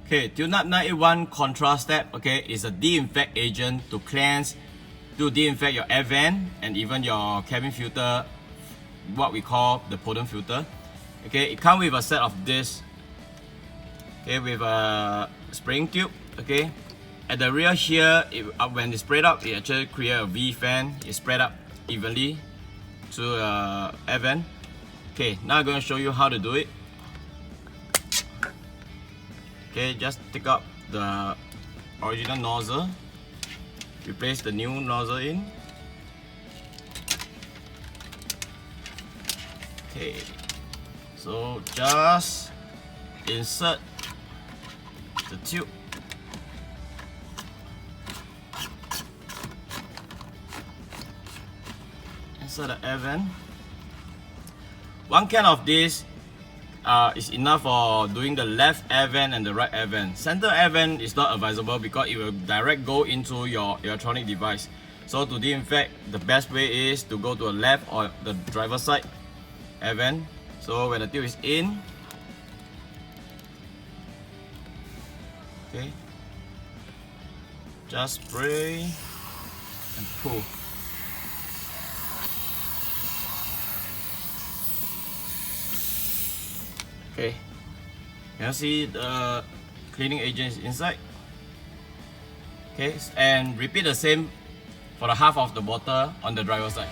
Okay, TUNAP 91 Contra Sept, okay, is a disinfect agent to cleanse, to disinfect your air vent and even your cabin filter, what we call the pollen filter. Okay, it comes with a set of this, okay, with a spraying tube. Okay, at the rear here, when it's sprayed up, it actually creates a V fan. It's spread up evenly to air vent. Okay, now I'm going to show you how to do it. Okay, just take up the original nozzle, replace the new nozzle in. Okay, so just insert the tube. Insert the air vent. One can of this is enough for doing the left air vent and the right air vent. Center air vent is not advisable because it will direct go into your electronic device. So to disinfect, the best way is to go to the left or the driver's side air vent. So when the tube is in, okay, just spray and pull. Okay, you can see the cleaning agent is inside. Okay, and repeat the same for the half of the bottle on the driver's side.